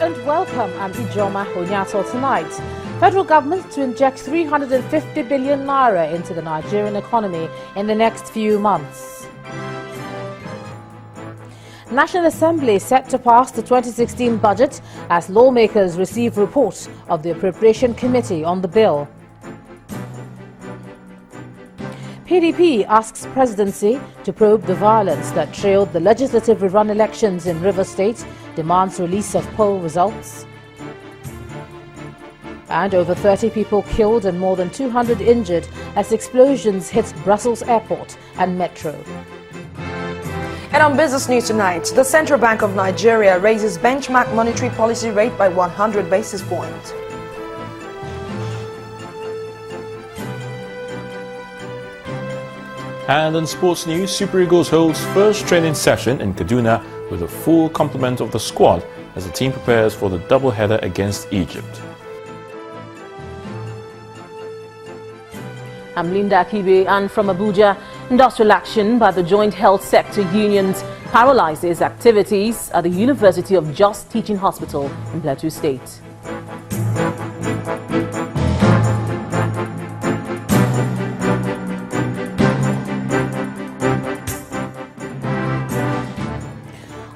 and welcome. I'm Ijoma Onyato tonight. Federal government to inject 350 billion naira into the Nigerian economy in the next few months. National Assembly set to pass the 2016 budget as lawmakers receive report of the Appropriation Committee on the bill. PDP asks presidency to probe the violence that trailed the legislative rerun elections in Rivers State, demands release of poll results. And over 30 people killed and more than 200 injured as explosions hit Brussels Airport and Metro. And on business news tonight, the Central Bank of Nigeria raises benchmark monetary policy rate by 100 basis points. And in sports news, Super Eagles holds first training session in Kaduna with a full complement of the squad as the team prepares for the doubleheader against Egypt. I'm Linda Akibe, and from Abuja, industrial action by the joint health sector unions paralyzes activities at the University of Jos Teaching Hospital in Plateau State.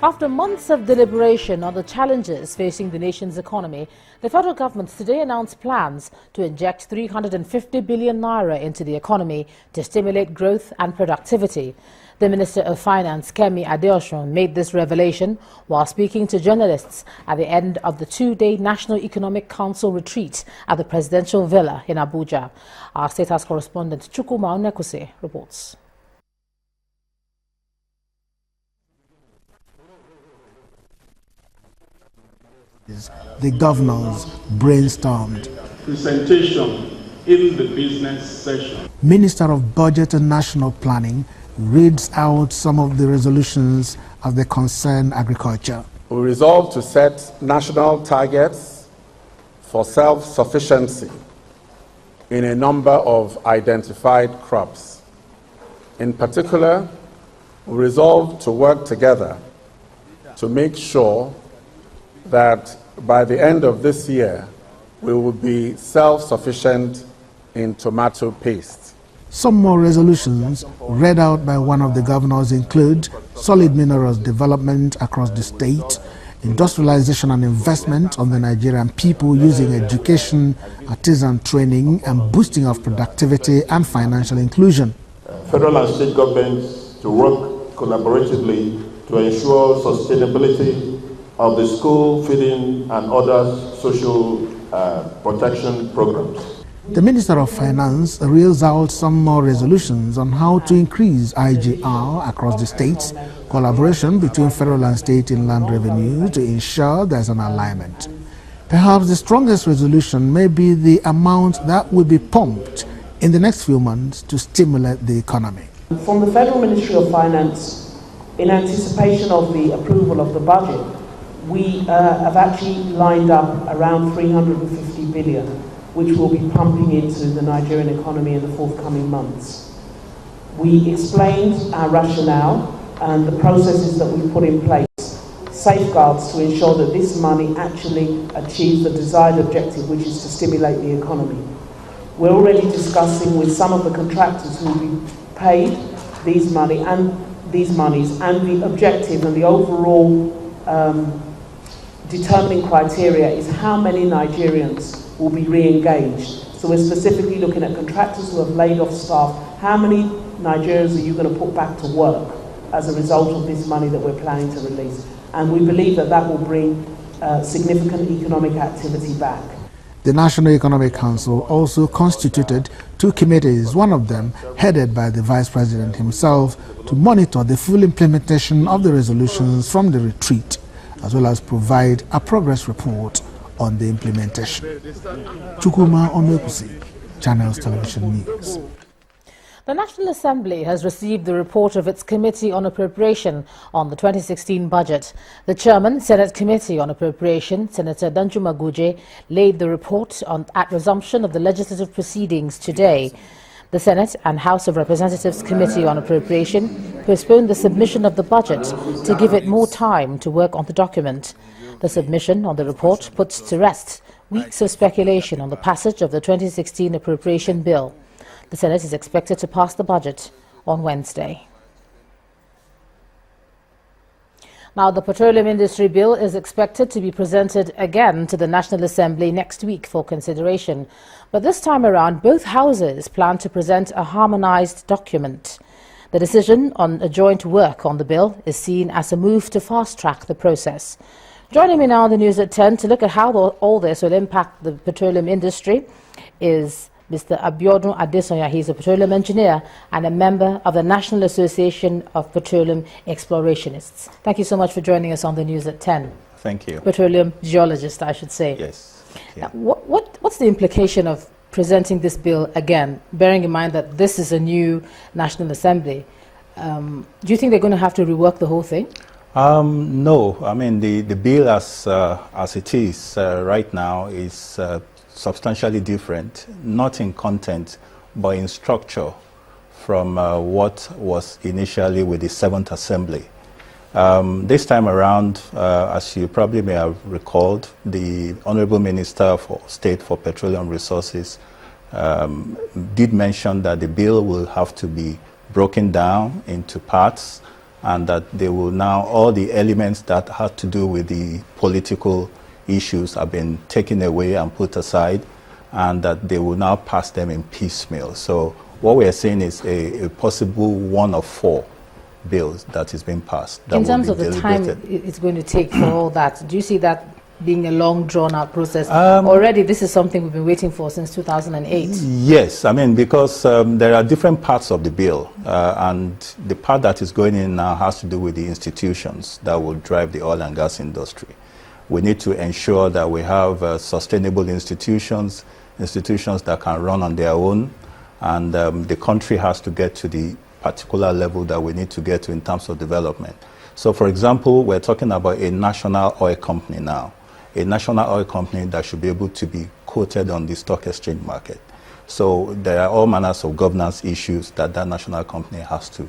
After months of deliberation on the challenges facing the nation's economy, the federal government today announced plans to inject 350 billion naira into the economy to stimulate growth and productivity. The Minister of Finance, Kemi Adeosun, made this revelation while speaking to journalists at the end of the two-day National Economic Council retreat at the Presidential Villa in Abuja. Our State House correspondent Chukuma Onekuse reports. The governors brainstormed. Presentation in the business session. Minister of Budget and National Planning reads out some of the resolutions as they concern agriculture. We resolve to set national targets for self-sufficiency in a number of identified crops. In particular, we resolve to work together to make sure that by the end of this year, we will be self-sufficient in tomato paste. Some more resolutions read out by one of the governors include solid minerals development across the state, industrialization and investment on the Nigerian people using education, artisan training, and boosting of productivity and financial inclusion. Federal and state governments to work collaboratively to ensure sustainability of the school feeding and other social protection programs. The Minister of Finance reels out some more resolutions on how to increase IGR across the states, collaboration between federal and state inland revenue to ensure there's an alignment. Perhaps the strongest resolution may be the amount that will be pumped in the next few months to stimulate the economy. From the Federal Ministry of Finance, in anticipation of the approval of the budget, we have actually lined up around 350 billion, which will be pumping into the Nigerian economy in the forthcoming months. We explained our rationale and the processes that we put in place, safeguards to ensure that this money actually achieves the desired objective, which is to stimulate the economy. We're already discussing with some of the contractors who will be paid these monies and the objective and the overall determining criteria is how many Nigerians will be re-engaged. So we're specifically looking at contractors who have laid off staff. How many Nigerians are you going to put back to work as a result of this money that we're planning to release? And we believe that that will bring significant economic activity back. The National Economic Council also constituted two committees, one of them headed by the Vice President himself, to monitor the full implementation of the resolutions from the retreat, as well as provide a progress report on the implementation. Chukuma Onekusi, Channels Television News. The National Assembly has received the report of its Committee on Appropriation on the 2016 budget. The Chairman, Senate Committee on Appropriation, Senator Danjuma Goje, laid the report at resumption of the legislative proceedings today. The Senate and House of Representatives Committee on Appropriation postponed the submission of the budget to give it more time to work on the document. The submission on the report puts to rest weeks of speculation on the passage of the 2016 appropriation bill. The Senate is expected to pass the budget on Wednesday. Now, the Petroleum Industry Bill is expected to be presented again to the National Assembly next week for consideration. But this time around, both houses plan to present a harmonized document. The decision on a joint work on the bill is seen as a move to fast-track the process. Joining me now on the news at 10 to look at how all this will impact the petroleum industry is Mr. Abiodun Adesonya. He's a petroleum engineer and a member of the National Association of Petroleum Explorationists. Thank you so much for joining us on the news at 10. Thank you. Petroleum geologist, I should say. Yes. Yeah. What's the implication of presenting this bill again, bearing in mind that this is a new National Assembly? Do you think they're going to have to rework the whole thing? No. I mean, the bill as it is right now is substantially different, not in content, but in structure from what was initially with the 7th Assembly. This time around, as you probably may have recalled, the Honorable Minister for State for Petroleum Resources did mention that the bill will have to be broken down into parts, and that they will now, all the elements that had to do with the political issues have been taken away and put aside, and that they will now pass them in piecemeal. So what we are seeing is a possible 1 of 4 bills that is being passed. In terms of the time it's going to take for all that, do you see that being a long, drawn-out process? Already, this is something we've been waiting for since 2008. Yes, I mean, because there are different parts of the bill, and the part that is going in now has to do with the institutions that will drive the oil and gas industry. We need to ensure that we have sustainable institutions that can run on their own, and the country has to get to the particular level that we need to get to in terms of development. So, for example, we're talking about a national oil company now, a national oil company that should be able to be quoted on the stock exchange market. So there are all manners of governance issues that national company has to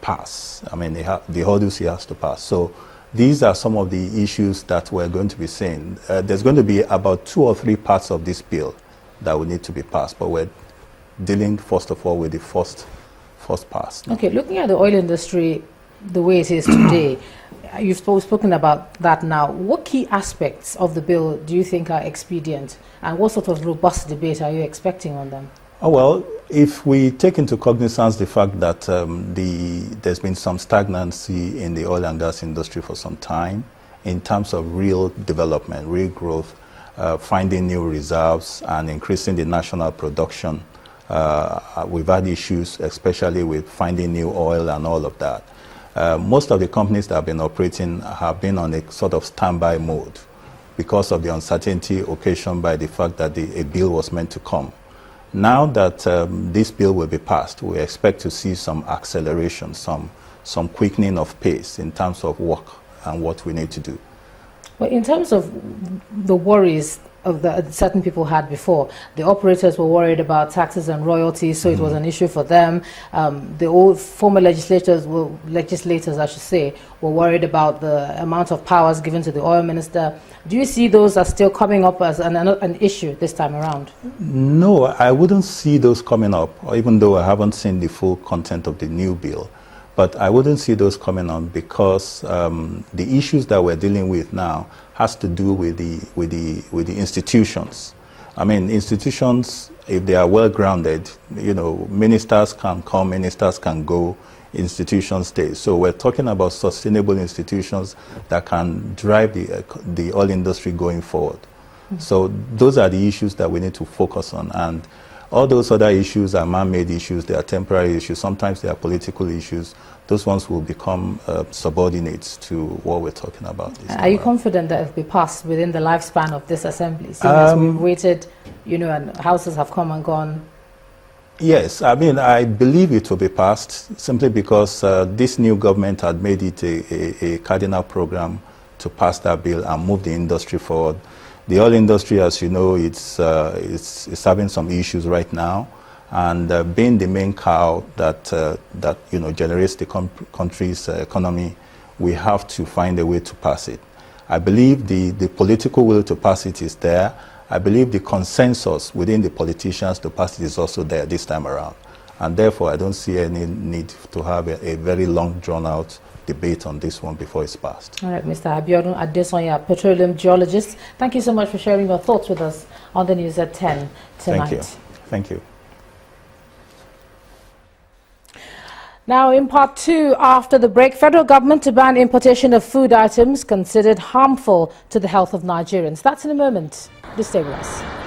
pass. I mean, the hurdles he has to pass. So these are some of the issues that we're going to be seeing. There's going to be about 2 or 3 parts of this bill that will need to be passed, but we're dealing first of all with the first pass. Okay, looking at the oil industry the way it is today, you've spoken about that now. What key aspects of the bill do you think are expedient, and what sort of robust debate are you expecting on them? Oh, well, if we take into cognizance the fact that there's been some stagnancy in the oil and gas industry for some time in terms of real development, real growth, finding new reserves and increasing the national production, we've had issues, especially with finding new oil and all of that. Most of the companies that have been operating have been on a sort of standby mode because of the uncertainty occasioned by the fact that a bill was meant to come. Now that this bill will be passed, we expect to see some acceleration, some quickening of pace in terms of work and what we need to do. Well, in terms of the worries that certain people had before, the operators were worried about taxes and royalties, so it was an issue for them. The old former legislators, I should say, were worried about the amount of powers given to the oil minister. Do you see those as still coming up as an issue this time around? No, I wouldn't see those coming up, even though I haven't seen the full content of the new bill. But I wouldn't see those coming on because the issues that we're dealing with now has to do with the institutions. I mean, institutions, if they are well grounded, ministers can come, ministers can go, institutions stay. So we're talking about sustainable institutions that can drive the oil industry going forward. Mm-hmm. So those are the issues that we need to focus on. And all those other issues are man-made issues, they are temporary issues, sometimes they are political issues. Those ones will become subordinates to what we're talking about. Are you confident that it will be passed within the lifespan of this assembly? Seeing as we've waited, and houses have come and gone. Yes, I mean, I believe it will be passed simply because this new government had made it a cardinal program to pass that bill and move the industry forward. The oil industry, as you know, it's having some issues right now. And being the main cow that generates the country's economy, we have to find a way to pass it. I believe the political will to pass it is there. I believe the consensus within the politicians to pass it is also there this time around. And therefore, I don't see any need to have a very long, drawn-out debate on this one before it's passed. All right, Mr. Abiodun Adesonya, petroleum geologist, thank you so much for sharing your thoughts with us on the news at 10 tonight. Thank you. Thank you. Now, in part two, after the break, federal government to ban importation of food items considered harmful to the health of Nigerians. That's in a moment. Do stay with us.